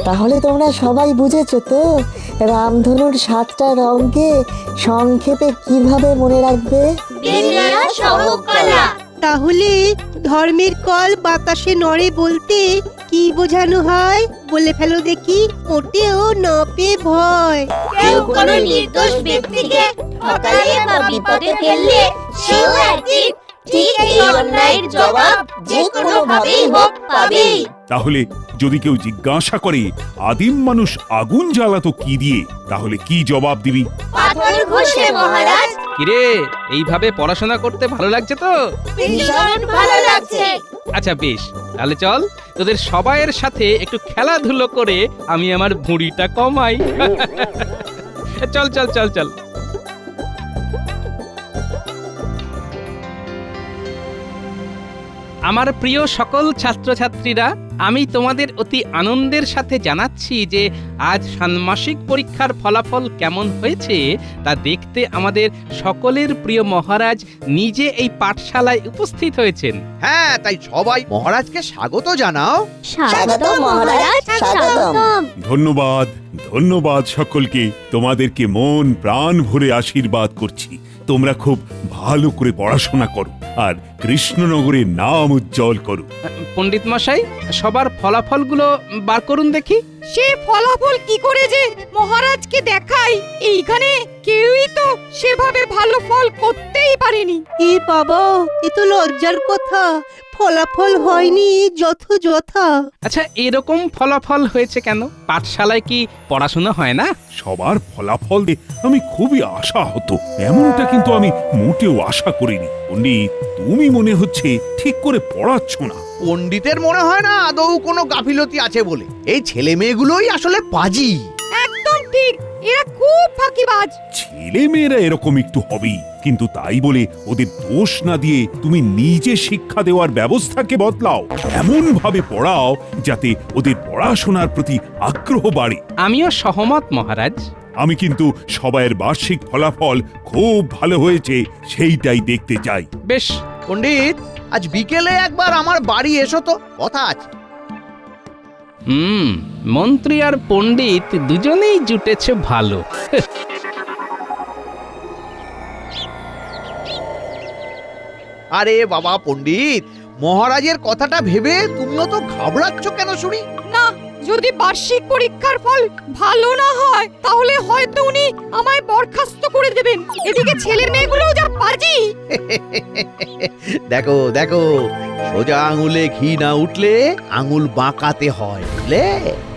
তাহলে তোমরা সবাই বুঝেছো তো রামধনুর 7টা রঙকে সংক্ষেপে কিভাবে মনে রাখবে? বিদ্যা সহকলা। তাহলে ধর্মের কল বাতাসে নড়ে বলতে কি বোঝানো হয় বলে ফেলো দেখি। মোটেও নপে ভয়। কেউ কোনো নির্দোষ ব্যক্তিকে ঠকালে বা বিপদে ফেললে সেও একদিন ঠিক এই অন্যায়ের জবাব যে কোনো ভাবেই হোক পাবেই। তাহলে যদি কেউ জিজ্ঞাসা করে আদিম মানুষ আগুন জ্বালাতো কি দিয়ে, তাহলে কি জবাব দিবি? পাথর ঘষে মহারাজ। কিরে, এইভাবে পড়াশোনা করতে ভালো লাগছে তো? ভীষণ ভালো লাগছে। আচ্ছা বেশ, তাহলে চল তোদের সবাইয়ের সাথে একটু খেলাধুলো করে আমি আমার ভুঁড়িটা কমাই। চল চল চল চল। আমার প্রিয় সকল ছাত্রছাত্রীরা, আমি তোমাদের অতি আনন্দের সাথে জানাচ্ছি যে আজ ষান্মাসিক পরীক্ষার ফলাফল কেমন হয়েছে তা দেখতে আমাদের সকলের প্রিয় মহারাজ নিজে এই পাঠশালায় উপস্থিত হয়েছেন। হ্যাঁ, তাই সবাই মহারাজকে স্বাগত জানাও। স্বাগতম মহারাজ, স্বাগতম। ধন্যবাদ, ধন্যবাদ সকলকে। তোমাদেরকে মন প্রাণ ভরে আশীর্বাদ করছি। তোমরা খুব ভালো করে পড়াশোনা করো আর কৃষ্ণনগরের নাম উজ্জ্বল করো। পণ্ডিত মশাই, সবার ফলাফলগুলো বার করুন দেখি। সে ফলাফল কি করে যে মহারাজকে দেখাই, এইখানে কেউই তো সেভাবে ভালো ফল করতেই পারেনি। এ বাবা, এ তো লজ্জার কথা। ফলাফল হয়নি যথা। আচ্ছা, এরকম ফলাফল হয়েছে কেন? পাঠশালায় কি পড়াশোনা হয় না? সবার ফলাফল দেখে আমি খুবই আশাহত। এমনটা কিন্তু আমি মোটেও আশা করিনি। পণ্ডিত, তুমি মনে হচ্ছে ঠিক করে পড়াচ্ছ না। পণ্ডিতের মনে হয় না আদৌ কোনো গাফিলতি আছে বলে। এই ছেলে মেয়েগুলোই আসলে পাজি। একদম ঠিক, এরা খুব ফাঁকিবাজ। ছেলে মেয়েরা এরকম একটু হবেই, কিন্তু তাই বলে ওদের দোষ না দিয়ে তুমি নিজে শিক্ষা দেওয়ার ব্যবস্থাকে বদলাও। এমন ভাবে পড়াও যাতে ওদের পড়াশোনার প্রতি আগ্রহ বাড়ে। আমিও সহমত মহারাজ। আমি কিন্তু সবাইয়ের বার্ষিক ফলাফল খুব ভালো হয়েছে সেইটাই দেখতে চাই। বেশ, পণ্ডিত, আজ বিকেলে একবার আমার বাড়ি এসো তো, কথা আছে। মন্ত্রী আর পণ্ডিত দুজনেই জুটেছে ভালো। আরে বাবা পণ্ডিত, মহারাজের কথাটা ভেবে তুমিও তো ঘাবড়াচ্ছ কেন শুনি? না, যদি বার্ষিক পরীক্ষার ফল ভালো না হয় তাহলে হয়তো উনি আমায় বরখাস্ত করে দেবেন। এদিকে ছেলে মেয়েগুলোও যা পাজি। দেখো দেখো, সোজা আঙুলে ঘি না উঠলে আঙুল বাঁকাতে হয়, বুঝলে?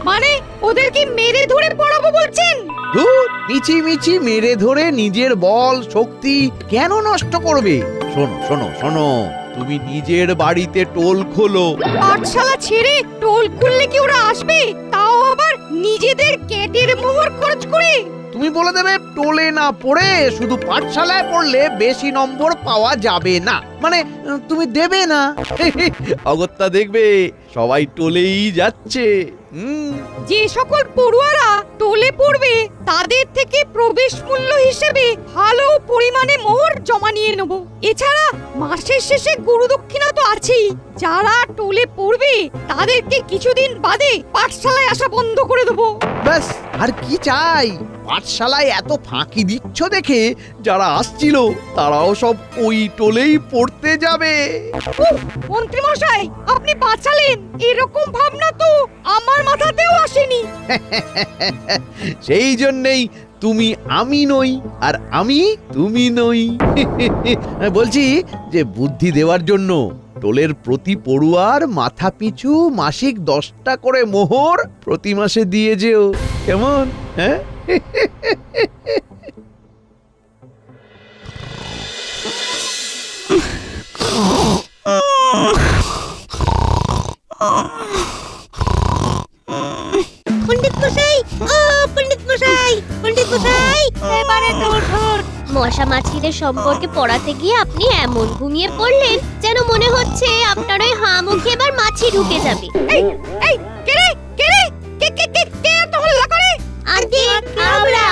মানে ওদের কি মেরে ধরে পড়াবো বলছেন? ধুর, মিছি মিছি মেরে ধরে নিজের বল শক্তি কেন নষ্ট করবে? শোনো শোনো শোনো, তুমি নিজের বাড়িতে টোল খোলো। পাঠশালা ছেড়ে টোল খুললে কি ওরা আসবে? তাও আবার নিজেদের ক্যাটের মোহর খরচ করে। তুমি বলে দেবে টোলে না পড়ে শুধু পাঠশালায় পড়লে বেশি নম্বর পাওয়া যাবে না, মানে তুমি দেবে না। অগত্যা দেখবে সবাই টোলেই যাচ্ছে। যে সকল পড়ুয়ারা টোলে পড়বে তাদের থেকে প্রবেশ মূল্য হিসেবে ভালো পরিমাণে মোহর জমা নিয়ে নেব। এছাড়া মাসের শেষে গুরুদক্ষিণা তো আছেই। যারা টোলে পড়বে তাদেরকে কিছুদিন বাদে পাঠশালায় আসা বন্ধ করে দেবো। ব্যাস, আর কি চাই? পাঠশালায় এত ফাঁকি দিচ্ছ দেখে যারা আসছিল তারাও সব ওই টোলেই পড়তে যাবে। মন্ত্রী মশাই, আপনি বাঁচালেন। এরকম ভাবনা তো আমার মাথাতেও আসেনি। সেই জন্যেই তুমি আমি নই আর আমি তুমি নই। বলছি যে বুদ্ধি দেওয়ার জন্য টোলের প্রতি পড়ুয়ার মাথা পিছু মাসিক 10টা করে মোহর প্রতি মাসে দিয়ে যেও, কেমন? হ্যাঁ, পণ্ডিত মশাই, ও পণ্ডিত মশাই, পণ্ডিত মশাই, এবারে ধর। মশা মাছিদের সম্পর্কে পড়াতে গিয়ে আপনি এমন ঘুমিয়ে পড়লেন যেন মনে হচ্ছে আপনার ওই হাঁ মুখে এবার মাছি ঢুকে যাবে। এই এই কে রে কে রে কে কে কে কে এত হল্লা করে? আগে আমরা।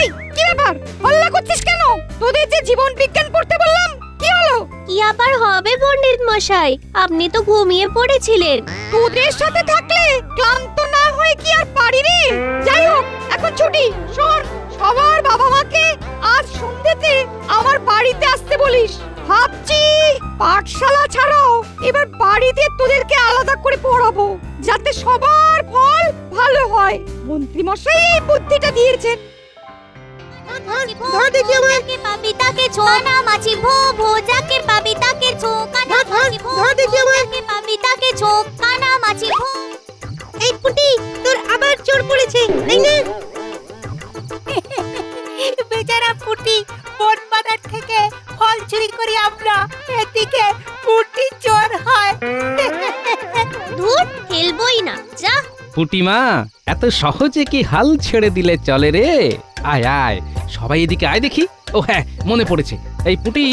এই কি ব্যাপার, হল্লা করছিস কেন? তোদের যে জীবন বিজ্ঞান পড়তে বললাম, কি হলো? কি আবার হবে পণ্ডিত মশাই, আপনি তো ঘুমিয়ে পড়েছিলেন। তোদের সাথে থাকলে ক্লান্ত না হয়ে কি আর যাতে সবার ফল ভালো হয়। মন্ত্রী মশাই এই বুদ্ধিটা দিয়েছেন। ধর দেখি আমার যাকে পাবি তাকে ছো কানা মাছি ভো ভো যাকে পাবি তাকে ছো কানা মাছি ভো ধর দেখি আমার যাকে পাবি তাকে ছো কানা মাছি ভো। এই পুটি তোর আবার চোর পড়েছে তাই না? বেচারা পুটি বন বাজার থেকে ফল চুরি করি আমরা, এদিকে পুটি চোর হয়। দূর খেলবই না যা। পুটিমা এত সহজে কি হাল ছেড়ে দিলে চলে রে? আয় আয় সবাই এদিকে আয় দেখি। ও হ্যাঁ মনে পড়েছে, এই পুটি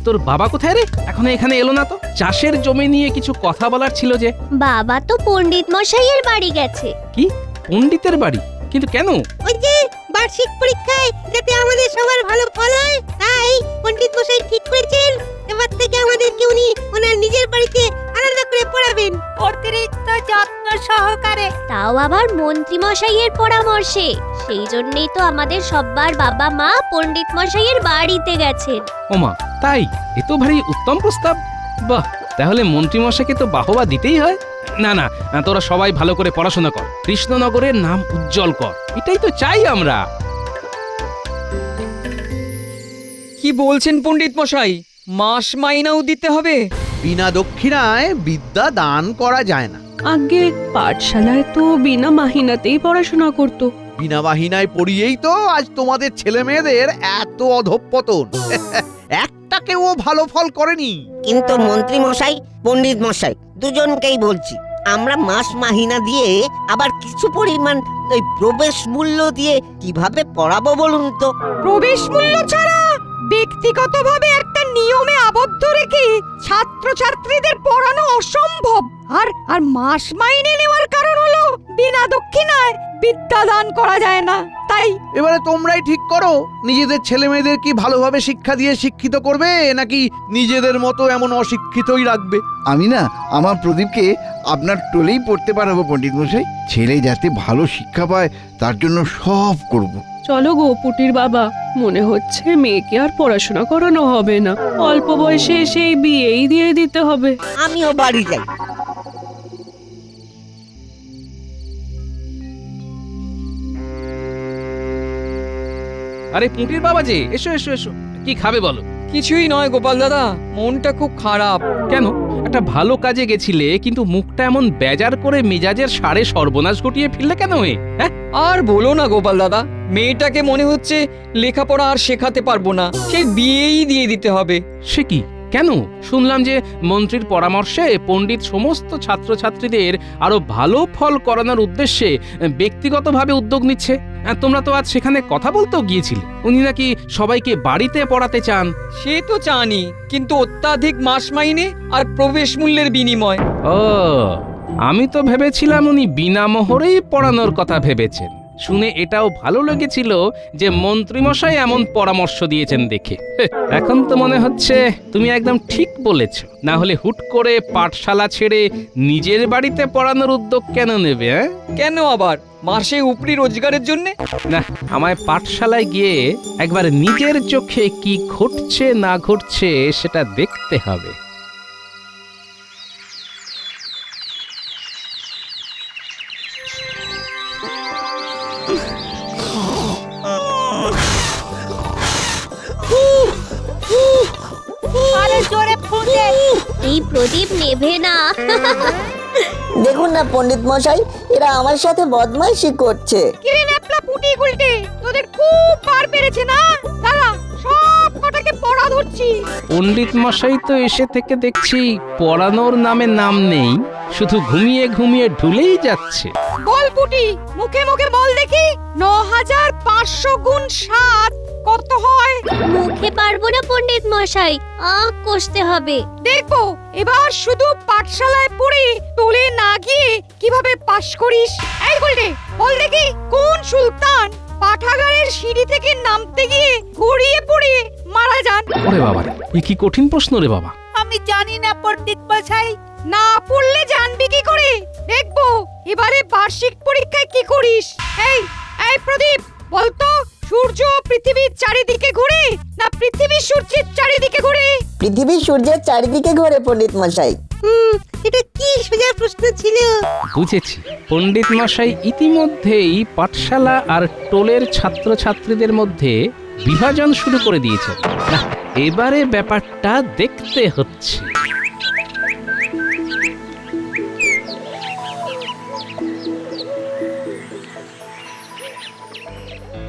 তোর বাবা কোথায় রে? এখনো এখানে এলো না তো? চাষের জমি নিয়ে কিছু কথা বলার ছিল যে। বাবা তো পণ্ডিত মশাইয়ের বাড়ি গেছে। কি পণ্ডিতের বাড়ি? কিন্তু কেন? ওই যে বার্ষিক পরীক্ষায় যাতে আমাদের সবার ভালো ফল হয়, তাই পণ্ডিত মশাই ঠিক করেছেন এবার থেকে আমাদেরকে উনি ওনার নিজের বাড়িতে আলাদা করে পড়াবেন, অতিরিক্ত যত্ন সহকারে। তাও আবার মন্ত্রী মশাইয়ের পরামর্শে। সেই জন্যই তো আমাদের সবার বাবা মা পণ্ডিত মশাইয়ের বাড়িতে গেছেন। ওমা তাই? এ তো ভারী উত্তম প্রস্তাব। বাহ, তাহলে মন্ত্রীমশাইকে তো বাহবা দিতেই হয়। না না, তোরা সবাই ভালো করে পড়াশোনা কর, কৃষ্ণনগরের নাম উজ্জ্বল কর, এটাই তো চাই আমরা। কি বলছেন পণ্ডিত মশাই? মাস মাইনাও দিতে হবে? বিনা দক্ষিণায় বিদ্যা দান করা যায় না। আগে পাঠশালায় তো বিনা মাহিনাতেই পড়াশোনা করতো। বিনা বাহিনায় পড়িয়েই তো আজ তোমাদের ছেলে মেয়েদের এত অধঃপতন। একটাকেও ভালো ফল করেনি। কিন্তু মন্ত্রী মশাই, পণ্ডিত মশাই দুজনকেই বলছি, আমরা মাস মাহিনা দিয়ে আবার কিছু পরিমাণ ওই প্রবেশ মূল্য দিয়ে কিভাবে পড়াবো বলুন তো? প্রবেশ মূল্য ছাড়া ব্যক্তিগতভাবে একটা নিয়মে আবদ্ধ রেখে ছাত্রছাত্রীদের পড়ানো অসম্ভব। আর মাস মাইনে নেওয়ার কারণ হলো বিনা দক্ষিণায় বিদ্যা দান করা যায় না। তাই এবারে তোমরাই ঠিক করো, নিজেদের ছেলে মেয়েদের কি ভালোভাবে শিক্ষা দিয়ে শিক্ষিত করবে, নাকি নিজেদের মতো এমন অশিক্ষিতই রাখবে? আমি না আমার প্রদীপকে আপনার টোলেই পড়তে পারাবো পণ্ডিত মশাই। ছেলে যাতে ভালো শিক্ষা পায় তার জন্য সব করব। চলো গো পুটির বাবা, মনে হচ্ছে মেয়েকে আর পড়াশোনা করানো হবে না, অল্প বয়সে সেই বিয়েই দিয়ে দিতে হবে। আমিও বাড়ি যাই। আরে পুটির বাবা যে, এসো এসো এসো, কি খাবে বলো? কিছুই নয় গোপাল দাদা, মনটা খুব খারাপ। কেন? একটা ভালো কাজে গেছিলে, কিন্তু মুখটা এমন বেজার করে মেজাজের সাড়ে সর্বনাশ ঘটিয়ে ফেললে কেন? হ্যাঁ আর বলো না গোপাল দাদা, মেয়েটাকে মনে হচ্ছে লেখাপড়া আর শেখাতে পারবো না, সেই বিয়েই দিয়ে দিতে হবে। সে কি? কেন? শুনলাম যে মন্ত্রীর পরামর্শে পণ্ডিত সমস্ত ছাত্রছাত্রীদের আরো ভালো ফল করানোর উদ্দেশ্যে ব্যক্তিগতভাবে উদ্যোগ নিচ্ছে। তোমরা তো আজ সেখানে কথা বলতেও গিয়েছিলে, উনি নাকি সবাইকে বাড়িতে পড়াতে চান। সে তো জানি, কিন্তু অত্যাধিক মাস মাইনে আর প্রবেশ মূল্যের বিনিময়। ও, আমি তো ভেবেছিলাম উনি বিনা মোহরেই পড়ানোর কথা ভেবেছেন। শুনে এটাও ভালো লেগেছিল যে মন্ত্রীমশাই এমন পরামর্শ দিয়েছেন দেখে। এখন তো মনে হচ্ছে তুমি একদম ঠিক বলেছ। না হলে হুট করে পাঠশালা ছেড়ে নিজের বাড়িতে পড়ানোর উদ্যোগ কেন নেবে? কেন আবার? মাসে উপরি রোজগারের জন্য? না, আমায় পাঠশালায় গিয়ে একবার নিজের চোখে কি ঘটছে না ঘটছে সেটা দেখতে হবে। আরে জোরে ফুটে, এই প্রদীপ নেভে না। দেখুন না পণ্ডিত মশাই, এরা আমার সাথে বদমাইশি করছে। কিরে ন্যাপলা পুটি গুলটে, তোদের খুব বার বেড়েছে না? দাঁড়া, সব কটাকে পড়া ধরছি। পণ্ডিত মশাই তো এসে থেকে দেখছি পড়ানোর নামে নাম নেই, শুধু ঘুমিয়ে ঘুমিয়ে ঢুলেই যাচ্ছে। বল পুটি, মুখে মুখে বল দেখি, ৯৫০০ গুণ ৭ কত হয়? মুখে পারবো না পণ্ডিত মশাই, কষতে হবে। দেখবো এবার শুধু পাঠশালায় পড়ে তোলে না গিয়ে কিভাবে পাশ করিস। এই গুলটে, বল দেখি কোন সুলতান পাঠাগারের সিঁড়ি থেকে নামতে গিয়ে গড়িয়ে পড়ে মারা যান? ওরে বাবা রে, এ কি কঠিন প্রশ্ন রে বাবা। আমি জানি না পণ্ডিত মশাই। না পড়লে জানবি কি করে? দেখবো এবারে বার্ষিক পরীক্ষায় কি করিস। এই এই প্রদীপ, বলতো সূর্য পৃথিবীর চারিদিকে ঘোরে না পৃথিবী সূর্যের চারিদিকে ঘোরে? পৃথিবী সূর্যের চারিদিকে ঘোরে পণ্ডিত মশাই। এটা কি সোজা প্রশ্ন ছিল? বুঝেছি, পণ্ডিত মশাই ইতিমধ্যেই পাঠশালা আর টোলের ছাত্রছাত্রীদের মধ্যে বিভাজন শুরু করে দিয়েছেন। না, এবারে ব্যাপারটা দেখতে হচ্ছে।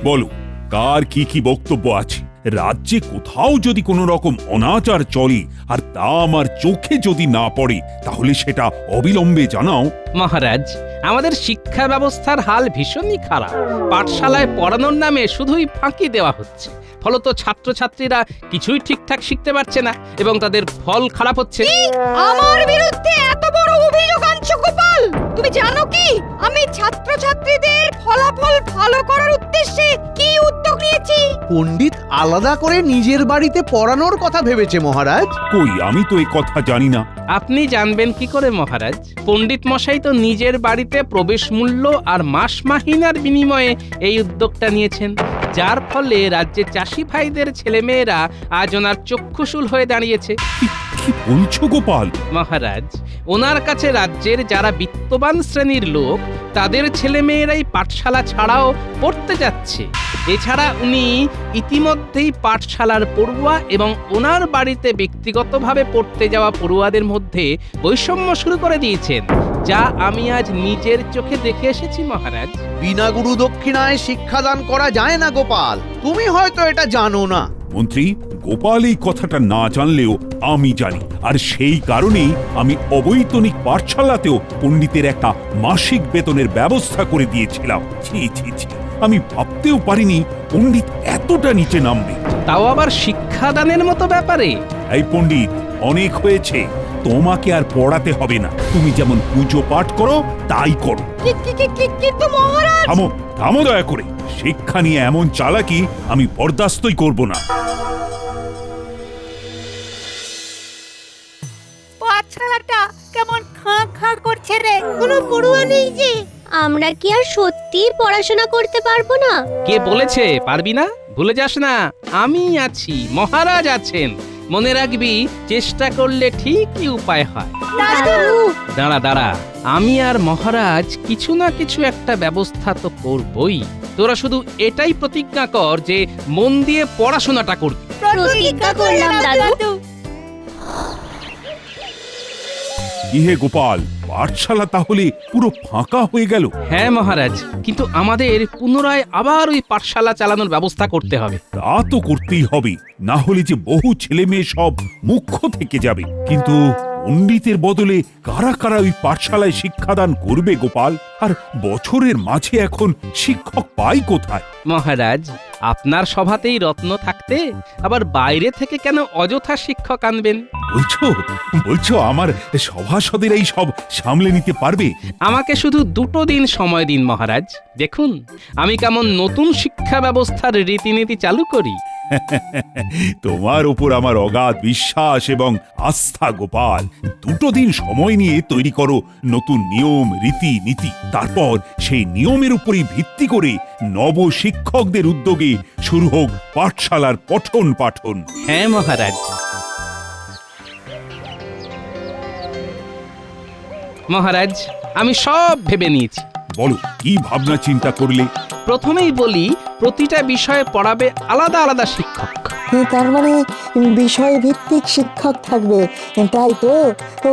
বলো, কার কি কি বক্তব্য আছে? রাজ্যে কোথাও যদি কোনো রকম অনাচার চলে আর তা আমার চোখে যদি না পড়ে, তাহলে সেটা অবিলম্বে জানাও। মহারাজ, আমাদের শিক্ষা ব্যবস্থার হাল ভীষণই খারাপ। পাঠশালায় পড়ানোর নামে শুধুই ফাঁকি দেওয়া হচ্ছে, ফলত ছাত্রছাত্রীরা কিছুই ঠিকঠাক শিখতে পারছে না এবং তাদের ফল খারাপ হচ্ছে। আমার বিরুদ্ধে এত বড় অভিযোগ আনছো গোপাল? তুমি জানো কি আমি ছাত্রছাত্রীদের ফলাফল ভালো করার উদ্দেশ্যে কি উদ্যোগ নিয়েছি? পণ্ডিত আলাদা করে নিজের বাড়িতে পড়ানোর কথা ভেবেছে মহারাজ। কই, আমি তো এই কথা জানি না। আপনি জানবেন কি করে মহারাজ? পণ্ডিত মশাই তো নিজের বাড়িতে প্রবেশ মূল্য আর মাস মাহিনার বিনিময়ে এই উদ্যোগটা নিয়েছেন, যার ফলে রাজ্যের চাষি ভাইদের ছেলেমেয়েরা আজ ওনার চক্ষুশূল হয়ে দাঁড়িয়েছে। কি বলছো গোপাল? মহারাজ, ওনার কাছে রাজ্যের যারা বিত্তবান শ্রেণীর লোক তাদের ছেলেমেয়েরাই পাঠশালা ছাড়াও পড়তে যাচ্ছে। এছাড়া উনি ইতিমধ্যেই পাঠশালার পড়ুয়া এবং ওনার বাড়িতে ব্যক্তিগতভাবে পড়তে যাওয়া পড়ুয়াদের মধ্যে বৈষম্য শুরু করে দিয়েছেন, যা আমি আজ নিজের চোখে দেখে এসেছি মহারাজ। বিনা গুরু দক্ষিণায় শিক্ষাদান করা যায় না গোপাল, তুমি হয়তো এটা জানো না। মন্ত্রী, গোপাল এই কথাটা না জানলেও আমি জানি, আর সেই কারণেই আমি অবৈতনিক পাঠশালাতেও পণ্ডিতের একটা মাসিক বেতনের ব্যবস্থা করে দিয়েছিলাম। ছি ছি ছি, আমি ভাবতেও পারিনি পণ্ডিত এতটা নিচে নামবে। তাও আবার শিক্ষাদানের মতো ব্যাপারে। এই পণ্ডিত, অনেক হয়েছে, তোমাকে আর পড়াতে হবে না। তুমি যেমন পুজো পাঠ করো তাই করো। কিন্তু মহারাজ, থামো থামো দয়া করে। শিক্ষা নিয়ে এমন চালাকি আমি বরদাস্তই করব না। পাঠশালাটা কেমন খাঁ খাঁ করছে রে। কোনো পড়ুয়া নেই যে। আমরা কি আর সত্যি পড়াশোনা করতে পারবো না? কে বলেছে পারবি না? ভুলে যাস না, আমি আছি, মহারাজ আছেন। মনে রাখবি, চেষ্টা করলে ঠিকই উপায় হয়। দাদু, দাঁড়া দাঁড়া, আমি আর মহারাজ কিছু না কিছু একটা ব্যবস্থা তো করবই। তোরা শুধু এটাই প্রতিজ্ঞা কর যে মন দিয়ে পড়াশোনাটা করবি। প্রতিজ্ঞা করলাম দাদু। কি হে গোপাল, পাঠশালা তাহলে পুরো ফাঁকা হয়ে গেল? হ্যাঁ মহারাজ, কিন্তু আমাদের পুনরায় আবার ওই পাঠশালা চালানোর ব্যবস্থা করতে হবে। তা তো করতেই হবে, না হলে যে বহু ছেলে মেয়ে সব মুখ্য থেকে যাবে। কিন্তু পণ্ডিতের বদলে কারা কারা ওই পাঠশালায় শিক্ষাদান করবে গোপাল? আর বছরের মাঝে এখন শিক্ষক পাই কোথায়? মহারাজ, আপনার সভাতেই রত্ন থাকতে আবার বাইরে থেকে কেন অযথা শিক্ষক আনবেন? বলছো বলছো আমার সভাসদেরাই সব সামলে নিতে পারবে? আমাকে শুধু 2 দিন সময় দিন মহারাজ, দেখুন আমি কেমন নতুন শিক্ষা ব্যবস্থার রীতিনীতি চালু করি। তোমার উপর আমার অগাধ বিশ্বাস এবং আস্থা গোপাল। 2 দিন সময় নিয়ে তৈরি করো নতুন নিয়ম রীতি নীতি। তারপর সেই নিয়মের উপরই ভিত্তি করে নব শিক্ষকদের উদ্যোগে শুরু হোক পাঠশালার পঠন পাঠন। হ্যাঁ মহারাজ। মহারাজ, আমি সব ভেবে নিয়েছি। বলো, কি ভাবনা চিন্তা করলে? প্রথমেই বলি, প্রতিটা বিষয়ে পড়াবে আলাদা আলাদা শিক্ষক। তার মানে বিষয় ভিত্তিক শিক্ষক থাকবে, তাই তো?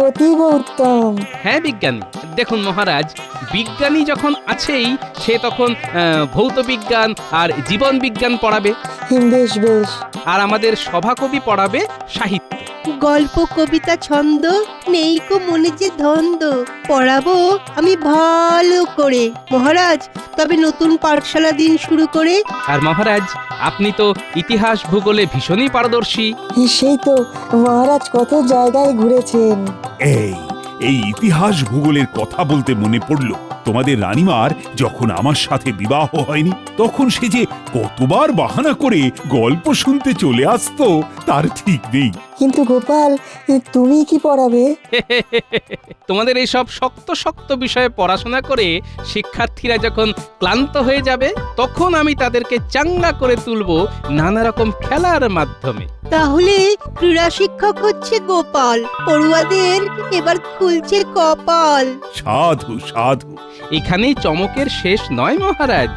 অতীব উত্তম। হ্যাঁ বিজ্ঞানী। দেখুন মহারাজ, বিজ্ঞানী যখন আছেই, সে তখন ভৌত বিজ্ঞান আর জীবন বিজ্ঞান পড়াবে। বেশ বেশ। আর আমাদের সভাকবি পড়াবে সাহিত্য। গল্প কবিতা ছন্দ নেই কো মনে যে ধন্দ, পড়াবো আমি ভালো করে মহারাজ। তবে নতুন পাঠশালা দিন শুরু করে। আর মহারাজ, আপনি তো ইতিহাস ভূগোলে ভীষণই পারদর্শী। সেই তো, মহারাজ কত জায়গায় ঘুরেছেন। এই ইতিহাস ভূগোলের কথা বলতে মনে পড়ল, তোমাদের রানীমার যখন আমার সাথে বিবাহ হয়নি, তখন সে যে কতবার বাহানা করে গল্প শুনতে চলে আসতো তার ঠিক নেই। কিন্তু গোপাল, তুমি কি পড়াবে? তোমাদের এই সব শক্ত শক্ত বিষয়ে পড়াশোনা করে শিক্ষার্থীরা যখন ক্লান্ত হয়ে যাবে তখন আমি তাদেরকে চাঙ্গা করে তুলব নানা রকম খেলার মাধ্যমে। তাহলে ক্রীড়া শিক্ষক হচ্ছে গোপাল, পড়ুয়াদের এবার খুলছে কপাল। সাধু সাধু। এখানেই চমকের শেষ নয় মহারাজ।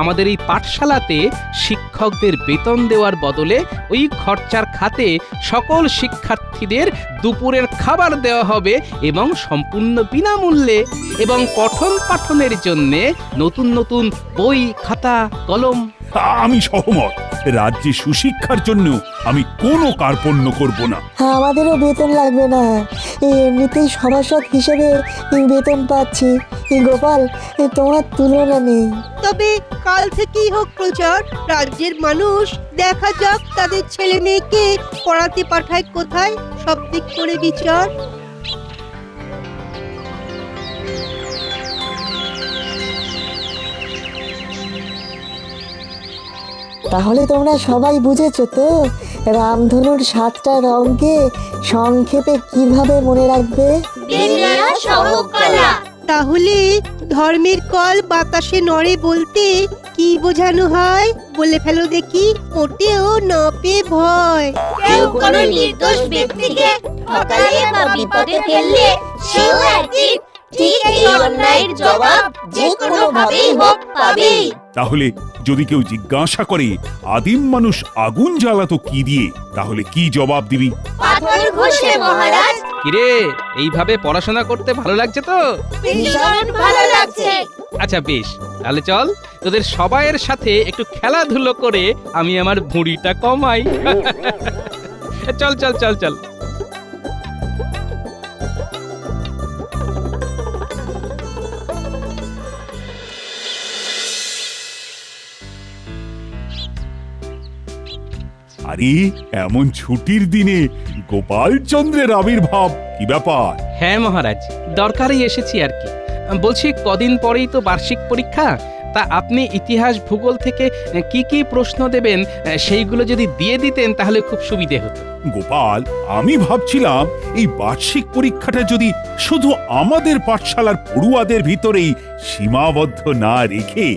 আমাদের এই পাঠশালাতে শিক্ষকদের বেতন দেওয়ার বদলে ওই খরচার খাতে সকল শিক্ষার্থীদের দুপুরের খাবার দেওয়া হবে এবং সম্পূর্ণ বিনামূল্যে, এবং পঠন পাঠনের জন্যে নতুন নতুন বই, খাতা, কলম। আমি সহমত। রাজ্যে সুশিক্ষার জন্য আমি কোনো কার্পণ্য করব না। আমাদেরও বেতন লাগবে না, এমনিতেই সভাসদ হিসেবে বেতন পাচ্ছি। গোপাল, তোমার তুলনা নেই। তবে কাল থেকেই হোক প্রচার, রাজ্যের মানুষ দেখা যাক তাদের ছেলে মেয়েকে পড়াতে পাঠায় কোথায়, সব দিক করে বিচার। তাহলে তোমরা সবাই বুঝেছো তো রামধনুর 7টা রঙকে সংক্ষেপে কিভাবে মনে রাখবে? তাহলে ধর্মের কল বাতাসে নড়ে বলতে কি বোঝানো হয় বলে ফেলো দেখি, মোটেও না পেয়ে ভয়। কেউ কোনো নির্দোষ ব্যক্তিকে ঠকালে বা বিপদে ফেললে সেও একদিন ঠিক এই অন্যায়ের জবাব যে কোনো ভাবেই হোক পাবেই। তাহলে যদি কেউ জিজ্ঞাসা করে আদিম মানুষ আগুন জ্বালাতো কি দিয়ে, তাহলে কি জবাব দিবি? পাথর ঘষে মহারাজ। কিরে, এইভাবে পড়াশোনা করতে ভালো লাগছে তো? ভীষণ ভালো লাগছে। আচ্ছা বেশ, তাহলে চল তোদের সবাইয়ের সাথে একটু খেলাধুলো করে আমি আমার ভুঁড়িটা কমাই। চল চল চল চল। আরে এমন ছুটির দিনে গোপাল চন্দ্রের আবির্ভাব, কি ব্যাপার? হ্যাঁ মহারাজ, দরকারই এসেছি আর কি। বলছি কদিন পরেই তো বার্ষিক পরীক্ষা, তা আপনি ইতিহাস ভূগোল থেকে কি কি প্রশ্ন দেবেন সেইগুলো যদি দিয়ে দিতেন তাহলে খুব সুবিধে হতো। গোপাল, আমি ভাবছিলাম এই বার্ষিক পরীক্ষাটা যদি শুধু আমাদের পাঠশালার পড়ুয়াদের ভিতরেই সীমাবদ্ধ না রেখে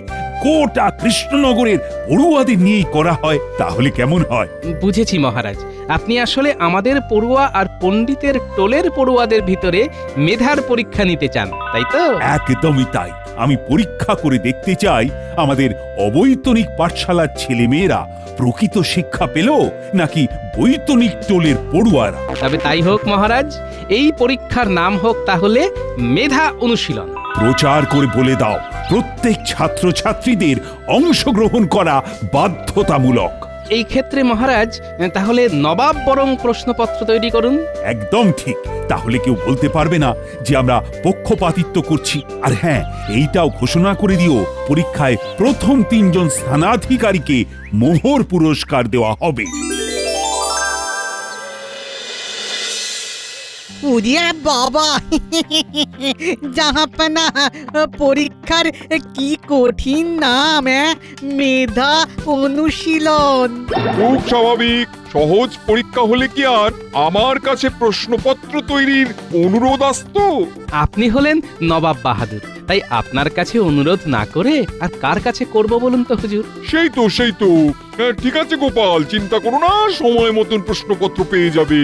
গোটা কৃষ্ণনগরের পড়ুয়াদের নিয়েই করা হয় তাহলে কেমন হয়? বুঝেছি মহারাজ, আপনি আসলে আমাদের পড়ুয়া আর পণ্ডিতের টোলের পড়ুয়াদের ভিতরে মেধার পরীক্ষা নিতে চান, তাই তো? একদমই তাই। আমি পরীক্ষা করে দেখতে চাই আমাদের অবৈতনিক পাঠশালার ছেলেমেয়েরা প্রকৃত শিক্ষা পেল নাকি বৈতনিক টোলের পড়ুয়ারা। তবে তাই হোক মহারাজ, এই পরীক্ষার নাম হোক তাহলে মেধা অনুশীলন। প্রচার করে বলে দাও প্রত্যেক ছাত্রছাত্রীদের অংশগ্রহণ করা বাধ্যতামূলক। এই ক্ষেত্রে মহারাজ তাহলে নবাব বরং প্রশ্নপত্র তৈরি করুন। একদম ঠিক। তাহলে কেউ বলতে পারবে না যে আমরা পক্ষপাতিত্ব করছি। আর হ্যাঁ, এইটাও ঘোষণা করে দিও পরীক্ষায় প্রথম 3 জন স্থানাধিকারীকে মোহর পুরস্কার দেওয়া হবে। উড়িয়া বাবা, জাহাপনা, পরীক্ষার কি কঠিন নাম, মেধা অনুশীলন। খুব স্বাভাবিক। সহজ পরীক্ষা হলে কি আর আমার কাছে প্রশ্নপত্র তৈরির অনুরোধ আসতো? আপনি হলেন নবাব বাহাদুর, তাই আপনার কাছে অনুরোধ না করে আর কার কাছে করব বলুন তো হুজুর? সেই তো। ঠিক আছে গোপাল, চিন্তা করো না, সময় মতন প্রশ্নপত্র পেয়ে যাবে।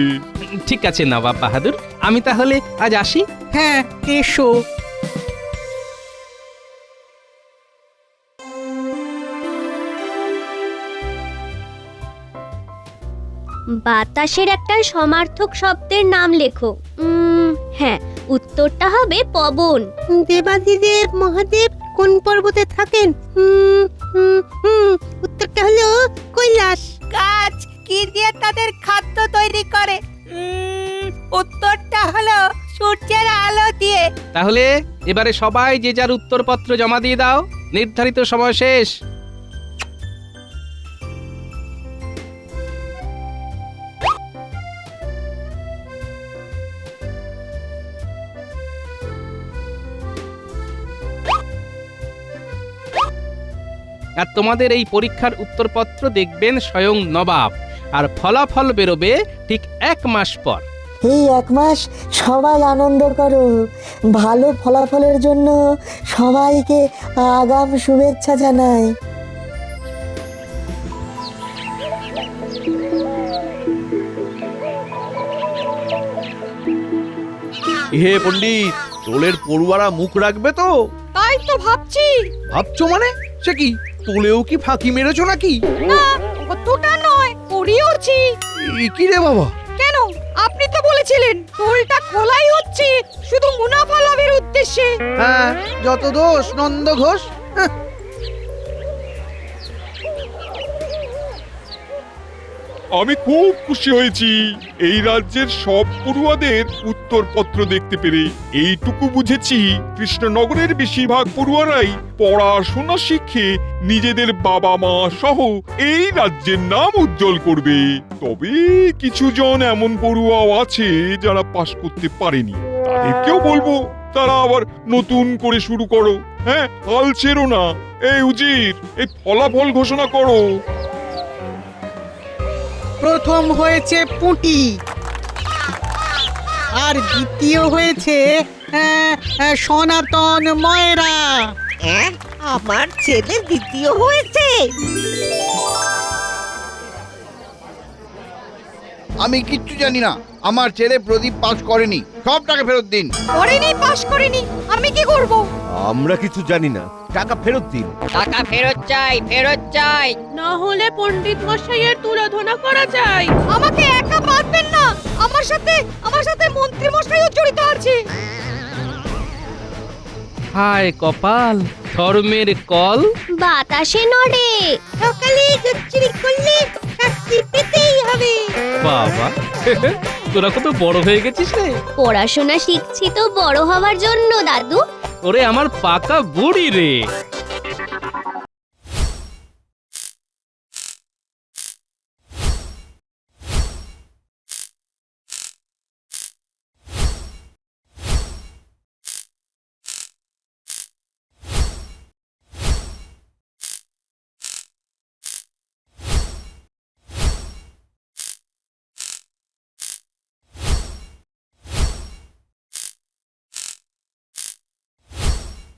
ঠিক আছে নবাব বাহাদুর, আমি তাহলে আজ আসি। হ্যাঁ, এসো। বাতাসের একটা সমার্থক শব্দের নাম লেখো। হ্যাঁ, উত্তরটা হবে পবন। দেবাদিদেব মহাদেব কোন পর্বতে থাকেন? উত্তরটা হলো কৈলাস। গাছ কি দিয়ে তাদের খাদ্য তৈরি করে? উত্তরটা হলো সূর্যের আলো দিয়ে। তাহলে এবারে সবাই যে যার উত্তরপত্র জমা দিয়ে দাও, নির্ধারিত সময় শেষ। আর তোমাদের এই পরীক্ষার উত্তরপত্র দেখবেন স্বয়ং নবাব, আর ফলাফল বেরোবে ঠিক 1 মাস পর। এই 1 মাস সবাই আনন্দ করো, ভালো ফলাফলের জন্য সবাইকে আগাম শুভেচ্ছা জানাই। হে পণ্ডিত, টোলের পড়ুয়ারা মুখ রাখবে তো? তাই তো ভাবছি। ভাবছো মানে? সে কি, তোলেও কি ফাঁকি মেরেছো নাকি? না, অতটা নয়, করিওছি। কি রে বাবা? কেন, আপনি তো বলেছিলেন টোলটা খোলাই হচ্ছে শুধু মুনাফা লাভের উদ্দেশ্যে। হ্যাঁ, যত দোষ নন্দ ঘোষ। আমি খুব খুশি হয়েছি এই রাজ্যের সব পড়ুয়াদের উত্তরপত্র দেখতে পেরে। এইটুকু বুঝেছি, কৃষ্ণনগরের বেশিরভাগ পড়ুয়ারাই পড়াশোনা শিখে নিজেদের বাবা মা সহ এই রাজ্যের নাম উজ্জ্বল করবে। তবে কিছু জন এমন পড়ুয়াও আছে যারা পাশ করতে পারেনি, তাদেরকেও বলবো তারা আবার নতুন করে শুরু করো। হ্যাঁ, হাল ছেড়ো না। এই উজির, এই ফলাফল ঘোষণা করো। প্রথম হয়েছে পুঁটি, আর দ্বিতীয় হয়েছে সনাতন ময়রা। আমার ছেলে দ্বিতীয় হয়েছে। আমি কিচ্ছু জানি না, আমার ছেলে প্রদীপ পাস করেনি, সব টাকা ফেরত দিন। করেনি, পাশ করেনি, আমি কি করব? আমরা কিছু জানি না, টাকা ফেরত দিন। টাকা ফেরত চাই, ফেরত চাই। না হলে পণ্ডিত মশাইয়ের তুলোধনা করা যায়। আমাকে একা বাঁধবেন না, আমার সাথে মন্ত্রী মশাইও জড়িত আছে। হায় কপাল, ধর্মের কল বাতাসে নড়ে। সকালে জচ্চিরি করলে শাস্তি পেতেই হবে। বাবা, তোরা কত বড় হয়ে গেছিস রে। পড়াশোনা শিখছি তো বড় হওয়ার জন্য দাদু। ওরে আমার পাকা বুড়ি রে।